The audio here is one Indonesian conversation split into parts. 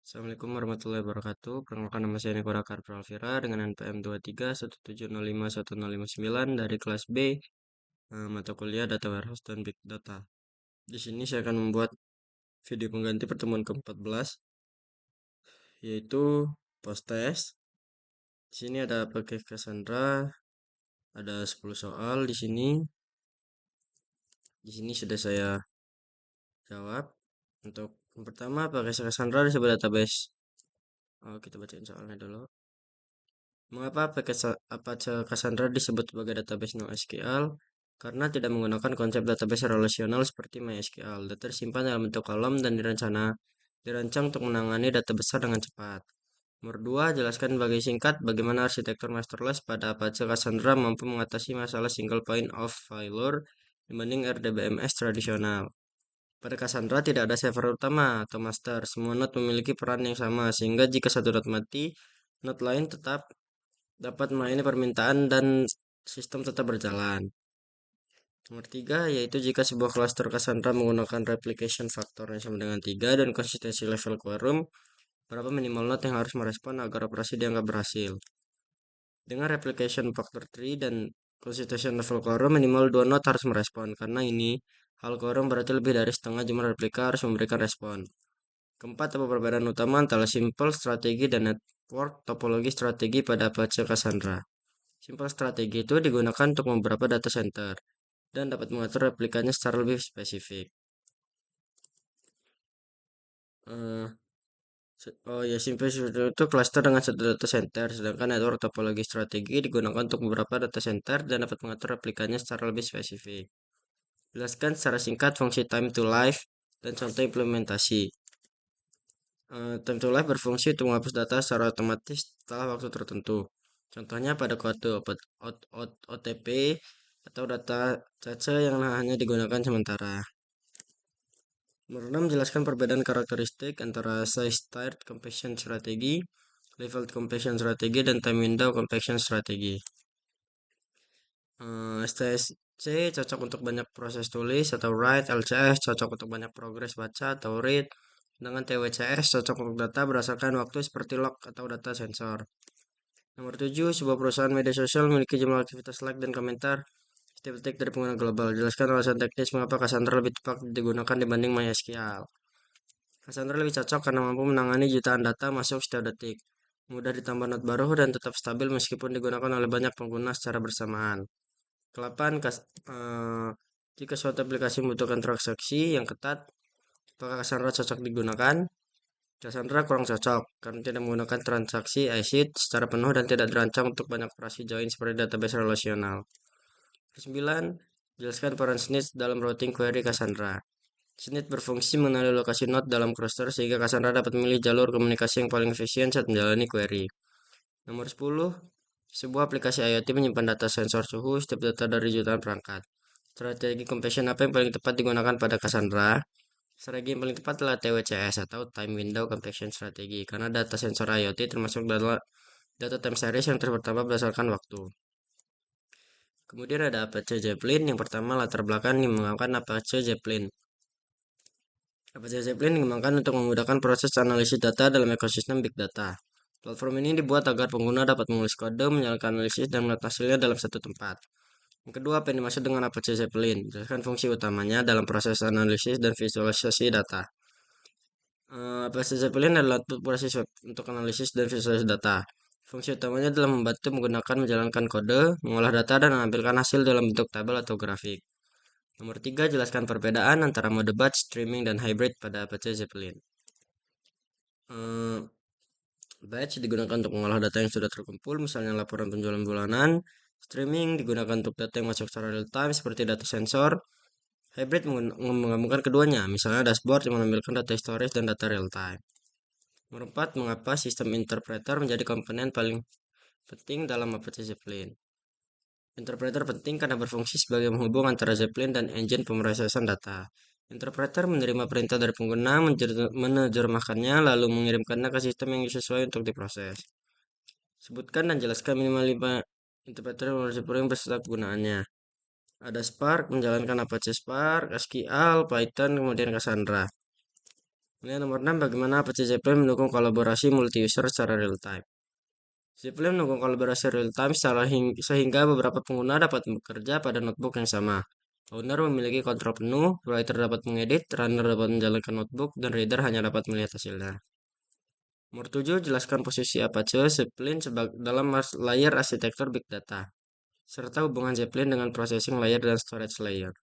Assalamualaikum warahmatullahi wabarakatuh. Perkenalkan nama saya Niko Rakar Pralvira dengan NPM 2317051059 dari kelas B, mata kuliah Data Warehouse dan Big Data. Di sini saya akan membuat video pengganti pertemuan ke-14 yaitu post test. Di sini ada pakai Cassandra, ada 10 soal di sini. Di sini sudah saya jawab. Untuk yang pertama, pakai Cassandra di sebuah database. Kita bacain soalnya dulu. Mengapa Apache Cassandra disebut sebagai database NoSQL? Karena tidak menggunakan konsep database relasional seperti MySQL. Data disimpan dalam bentuk kolom dan dirancang untuk menangani data besar dengan cepat. Nomor 2, jelaskan bagi singkat bagaimana arsitektur masterless pada Apache Cassandra mampu mengatasi masalah single point of failure dibanding RDBMS tradisional. Pada Cassandra tidak ada server utama atau master. Semua node memiliki peran yang sama, sehingga jika satu node mati, node lain tetap dapat melayani permintaan dan sistem tetap berjalan. Nomor 3, yaitu jika sebuah cluster Cassandra menggunakan replication factor yang sama dengan 3 dan konsistensi level quorum, berapa minimal node yang harus merespon agar operasi dianggap berhasil. Dengan replication factor 3 dan consistency level quorum, minimal 2 node harus merespon. Karena ini, hal quorum berarti lebih dari setengah jumlah replika harus memberikan respon. Keempat, apa perbedaan utama antara simple strategi dan network topologi strategi pada Apache Cassandra? Simple strategi itu digunakan untuk beberapa data center dan dapat mengatur replikanya secara lebih spesifik. Eh, oh ya, simple strategi itu cluster dengan satu data center, sedangkan network topologi strategi digunakan untuk beberapa data center dan dapat mengatur replikanya secara lebih spesifik. Jelaskan secara singkat fungsi time to life dan contoh implementasi. Time to life berfungsi untuk menghapus data secara otomatis setelah waktu tertentu. Contohnya pada kode OTP atau data cache yang hanya digunakan sementara. Nomor 6, jelaskan perbedaan karakteristik antara size tier compaction strategi, level compaction strategi, dan time window compaction strategi. STSC cocok untuk banyak proses tulis atau write, LCS cocok untuk banyak progres baca atau read, sedangkan TWCS cocok untuk data berdasarkan waktu seperti log atau data sensor. Nomor 7, sebuah perusahaan media sosial memiliki jumlah aktivitas like dan komentar setiap detik dari pengguna global. Jelaskan alasan teknis mengapa Cassandra lebih tepat digunakan dibanding MySQL. Cassandra lebih cocok karena mampu menangani jutaan data masuk setiap detik, mudah ditambah node baru, dan tetap stabil meskipun digunakan oleh banyak pengguna secara bersamaan. Ke-8, jika suatu aplikasi membutuhkan transaksi yang ketat, apakah Cassandra cocok digunakan? Cassandra kurang cocok karena tidak menggunakan transaksi ICID secara penuh dan tidak dirancang untuk banyak operasi join seperti database relasional. 9, jelaskan peran snitch dalam routing query Cassandra. Snitch berfungsi mengenali lokasi node dalam cluster sehingga Cassandra dapat memilih jalur komunikasi yang paling efisien saat menjalani query. Nomor 10, sebuah aplikasi IoT menyimpan data sensor suhu setiap data dari jutaan perangkat. Strategi compression apa yang paling tepat digunakan pada Cassandra? Strategi yang paling tepat adalah TWCS atau Time Window Compression Strategy karena data sensor IoT termasuk data time series yang terus bertambah berdasarkan waktu. Kemudian ada Apache Zeppelin. Yang pertama, latar belakang yang menggunakan Apache Zeppelin. Apache Zeppelin dikembangkan untuk memudahkan proses analisis data dalam ekosistem Big Data. Platform ini dibuat agar pengguna dapat menulis kode, menjalankan analisis, dan melihat hasilnya dalam satu tempat. Yang kedua, apa yang dimaksud dengan Apache Zeppelin? Jelaskan fungsi utamanya dalam proses analisis dan visualisasi data. Apache Zeppelin adalah proses untuk analisis dan visualisasi data. Fungsi utamanya adalah membantu menggunakan menjalankan kode, mengolah data, dan menampilkan hasil dalam bentuk tabel atau grafik. Nomor 3, jelaskan perbedaan antara mode batch, streaming, dan hybrid pada Apache Zeppelin. Batch digunakan untuk mengolah data yang sudah terkumpul, misalnya laporan penjualan bulanan. Streaming digunakan untuk data yang masuk secara real time, seperti data sensor. Hybrid menggabungkan keduanya, misalnya dashboard yang menampilkan data historis dan data real time. Nomor 4, mengapa sistem interpreter menjadi komponen paling penting dalam Apache Zeppelin? Interpreter penting karena berfungsi sebagai penghubung antara Zeppelin dan engine pemrosesan data. Interpreter menerima perintah dari pengguna, menerjemahkannya, lalu mengirimkannya ke sistem yang sesuai untuk diproses. Sebutkan dan jelaskan minimal 5 interpreter yang beserta penggunaannya. Ada Spark, menjalankan Apache Spark, SQL, Python, kemudian Cassandra. Kemudian nomor 6, bagaimana Apache Zeppelin mendukung kolaborasi multi-user secara real-time. Zeppelin mendukung kolaborasi real-time sehingga beberapa pengguna dapat bekerja pada notebook yang sama. Owner memiliki kontrol penuh, writer dapat mengedit, runner dapat menjalankan notebook, dan reader hanya dapat melihat hasilnya. Nomor 7, jelaskan posisi Apache Zeppelin dalam layer arsitektur Big Data, serta hubungan Zeppelin dengan processing layer dan storage layer.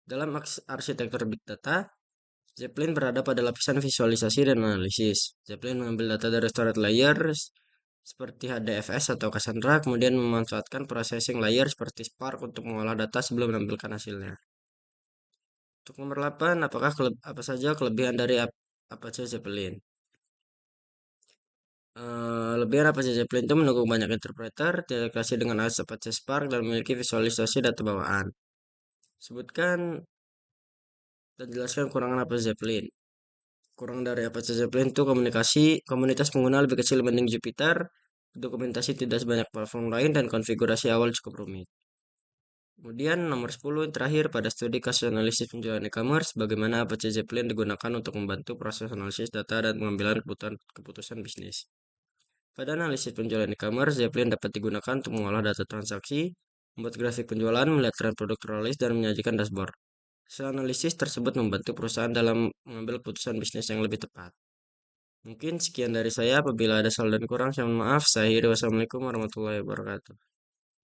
Dalam arsitektur Big Data, Zeppelin berada pada lapisan visualisasi dan analisis. Zeppelin mengambil data dari storage layer seperti HDFS atau Cassandra, kemudian memanfaatkan processing layer seperti Spark untuk mengolah data sebelum menampilkan hasilnya. Untuk nomor 8, apa saja kelebihan dari Apache Zeppelin? Lebihan Apache Zeppelin itu mendukung banyak interpreter, terintegrasi dengan Apache Spark, dan memiliki visualisasi data bawaan. Sebutkan dan jelaskan kekurangan Apache Zeppelin. Kurang dari Apache Zeppelin itu komunitas pengguna lebih kecil dibanding Jupyter, dokumentasi tidak sebanyak platform lain, dan konfigurasi awal cukup rumit. Kemudian nomor 10 yang terakhir, pada studi kasus analisis penjualan e-commerce, bagaimana Apache Zeppelin digunakan untuk membantu proses analisis data dan pengambilan keputusan bisnis. Pada analisis penjualan e-commerce, Zeppelin dapat digunakan untuk mengolah data transaksi, membuat grafik penjualan, melihat tren produk terlaris, dan menyajikan dashboard. Hasil analisis tersebut membantu perusahaan dalam mengambil keputusan bisnis yang lebih tepat. Mungkin sekian dari saya. Apabila ada salah dan kurang, saya mohon maaf. Saya Heri. Wassalamualaikum warahmatullahi wabarakatuh.